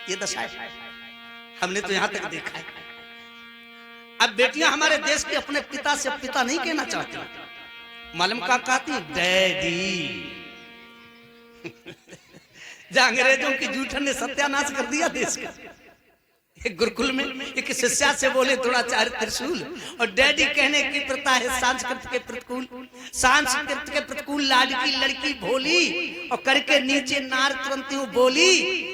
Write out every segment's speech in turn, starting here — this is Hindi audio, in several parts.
ये दशा है, हमने तो यहां तक देखा है। अब बेटियां हमारे देश के अपने पिता से पिता नहीं कहना चाहती, मालूम क्या कहती? डैडी। जहां अंग्रेजों की जूठन ने सत्यानाश कर दिया देश का। एक गुरुकुल में एक शिष्या से बोले द्रोणाचार्य त्रिशूल, और डैडी कहने की प्रथा है संस्कृत के प्रतिकूल। संस्कृत के प्रतिकूल लाडकी लड़की भोली, और करके नीचे नार तुरंत यूं बोली,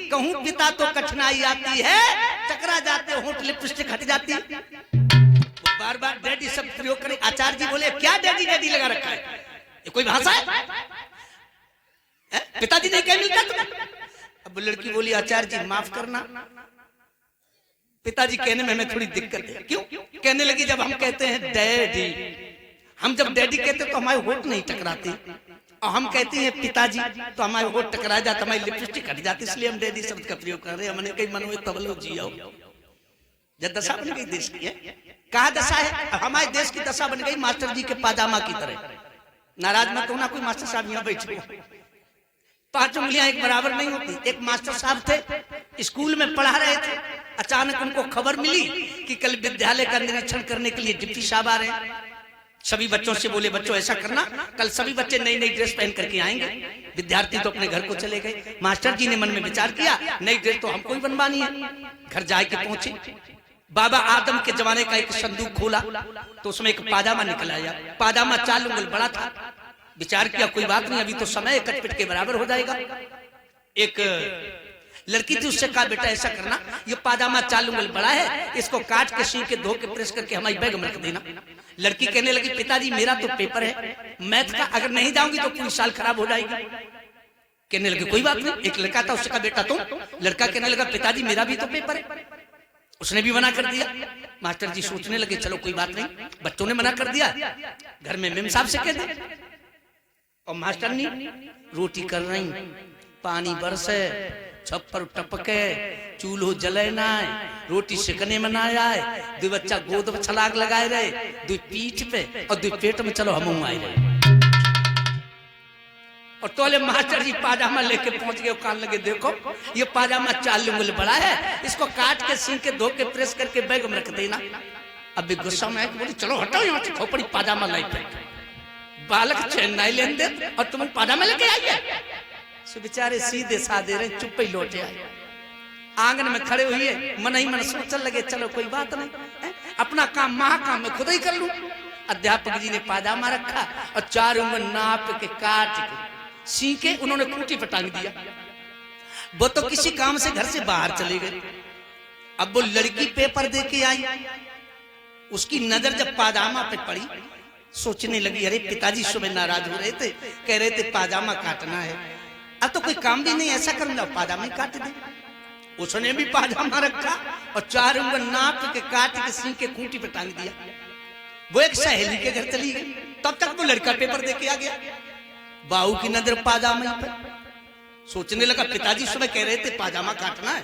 कहूं पिता तो कठिनाई आती है, टकरा जाते होंठ लिपस्टिक हट जाती। बार बार डैडी शब्द प्रयोग करें। आचार्य जी बोले क्या डैडी डैडी लगा रखा है, ये कोई भाषा है? पिताजी नहीं कह मिलता तुम्हें? अब लड़की बोली आचार्य जी माफ करना, पिताजी कहने में हमें थोड़ी दिक्कत है। क्यों? कहने लगी जब हम कहते हैं डैडी, हम जब डैडी कहते तो हमारे होठ नहीं टकराते, और हम कहते हैं पिताजी तो हमारे होठ टकरा जाते, हमारी लिपस्टिक हट जाती, इसलिए हम डैडी शब्द का प्रयोग कर रहे हैं। हमने कई मन में तबलो जियो, जब दशा बन गई देश की है। कहा दशा है? हमारे देश की दशा बन गई मास्टर जी के पाजामा की तरह। नाराज मत होना, कोई मास्टर साहब यहाँ बैठे, पांच उंगलियां एक बराबर नहीं होती। एक मास्टर साहब थे, स्कूल में पढ़ा रहे थे, अचानक उनको खबर मिली कि कल विद्यालय का निरीक्षण करने के लिए डिप्टी साहब आ रहे हैं। सभी बच्चों से बोले बच्चों ऐसा करना, कल सभी बच्चे नई नई ड्रेस पहन करके आएंगे। विद्यार्थी तो अपने घर को चले गए। मास्टर जी ने मन में विचार किया नई ड्रेस तो हमको ही बनवानी है। घर जाके पहुंचे, बाबा आदम के जमाने का एक संदूक खोला तो उसमें एक पाजामा निकल आया। पाजामा 4 उंगल बड़ा था। विचार किया कोई बात नहीं, अभी तो समय कटपिट के बराबर हो जाएगा। एक लड़की थी, उससे कहा बेटा ऐसा करना, ये पाजामा 4 उंगल बड़ा है, इसको काट के सी के धो के प्रेस करके हमारी बैग में रख देना। लड़की कहने लगी पिताजी मेरा तो पेपर है मैथ का, अगर नहीं जाऊंगी तो पूरी साल खराब हो जाएगी। कहने लगे कोई बात नहीं। एक लड़का था, उससे कहा बेटा तुम। लड़का कहने लगा पिताजी मेरा भी तो पेपर है, उसने भी मना कर दिया। मास्टर जी सोचने लगे चलो कोई बात नहीं, बच्चों ने मना कर दिया, घर में मेम साहब से कह दे। और मास्टरनी रोटी कर रही, पानी बरसे, छप्पर टपके, चूल्हो जले ना, रोटी सेकने में ना आए, 2 बच्चा गोद में छलाक लगाए रहे, 2 पीठ पे और 2 पेट में, चलो हम आए रहे। और तोले मास्टर जी पाजामा लेके पहुंच गए। कान लगे देखो ये पाजामा 4 उंगल बड़ा है, इसको काट के सी के धो के प्रेस करके बैग में रख देना। अब गुस्सा में बोली चलो हटाओ यहाँ से, खोपड़ी पाजामा लाई पे बालक चेन्नई लेन दे और तुम पाजामा लेके आई है। सो बेचारे सीधे साधे रहे, चुप ही लौटे आए। आंगन में खड़े हुए मन ही मन सोचने लगे चलो कोई बात नहीं, अपना काम महाकाम में खुद ही कर लूं। अध्यापक जी ने पाजामा रखा और 4 उंगल नाप के काट के सी के उन्होंने खूंटी पर टांग दिया। वो तो किसी काम से घर से बाहर चले गए। अब वो लड़की पेपर दे के आई, उसकी नजर जब पाजामा पे पड़ी, सोचने लगी अरे पिताजी सुबह नाराज हो रहे थे, कह रहे थे पाजामा काटना है, अब तो कोई काम भी नहीं, ऐसा करूंगा पाजामा ही काट दे। उसने भी पाजामा रखा और 4 उंगल नाप के काट के सी के खूंटी पे टांग दिया। वो एक सहेली के घर चली गई, तब तक वो लड़का पेपर दे के आ गया। बाहू की नजर पाजामा पर, सोचने लगा पिताजी सुबह कह रहे थे पाजामा काटना है,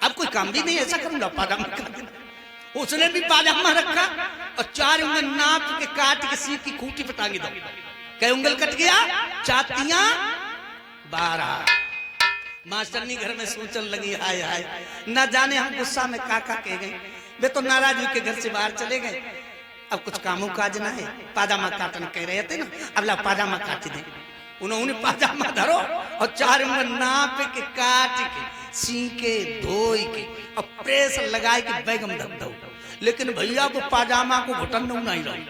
अब कोई काम भी नहीं, ऐसा करूंगा पाजामा काट देना। उसने भी पाजामा रखा और 4 उंगल नाप के काट के सी की खूंटी पे टांग दो। कई उंगल कट गया, चातियां 12। मास्टरनी घर में सोचने लगी हाय हाय, न जाने हम गुस्सा में काका कह गए, वे तो नाराज होकर घर से बाहर चले गए। अब कुछ कामों काज ना है, पाजामा काटन कह रहे थे ना, अब ला पाजामा काट दे। उन्होंने पाजामा धरो और 4 उंगल नाप के काट के सी के धोई के और प्रेस लगाए के बैग में धर दो। लेकिन भैया वो पाजामा को घुटन नहीं रही।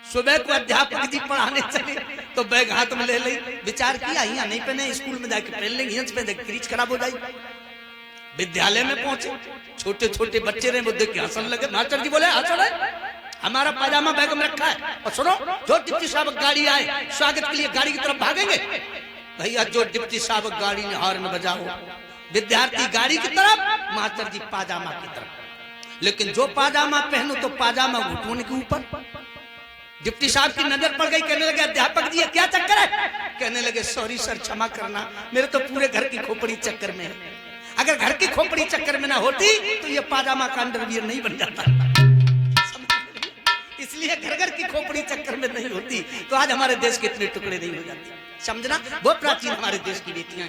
सुबह को अध्यापक जी पढ़ाने चले तो बैग हाथ में ले ली, विचार किया यहाँ नहीं पहने, स्कूल में जाके पहन लेंगे, यहाँ पे क्रीच खराब हो जाएगी। विद्यालय में पहुंचे, छोटे छोटे बच्चे रहे, वो देख के हंसने लगे। मास्टर जी बोले हंस रहे, हमारा पाजामा बैग में रखा है, और सुनो जो डिप्टी साहब गाड़ी आए स्वागत के लिए गाड़ी की तरफ भागेंगे। भैया जो डिप्टी साहब गाड़ी ने हॉर्न बजाओ, विद्यार्थी गाड़ी की तरफ, मास्टर जी पाजामा की तरफ। लेकिन जो पाजामा पहनो तो पाजामा घुटने के ऊपर। डिप्टी साहब की नजर पड़ गई, कहने लगे अध्यापक जी क्या चक्कर है? कहने लगे सॉरी सर क्षमा करना, मेरे तो पूरे घर की खोपड़ी चक्कर में है। अगर घर की खोपड़ी चक्कर में ना होती तो ये पाजामा का अंडरवियर नहीं बन जाता, इसलिए घर घर की खोपड़ी चक्कर में नहीं होती तो आज हमारे देश के इतने टुकड़े नहीं हो जाते। समझना, वो प्राचीन हमारे देश की बेटियां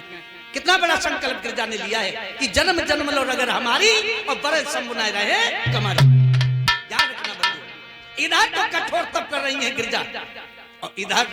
कितना बड़ा संकल्प गिरजा ने लिया है कि जन्म जन्म लो अगर हमारी और बड़े संबुनाए रहे कमारी। याद रखना बंधु, इधर तो कठोर तप कर रही है गिरजा और इधर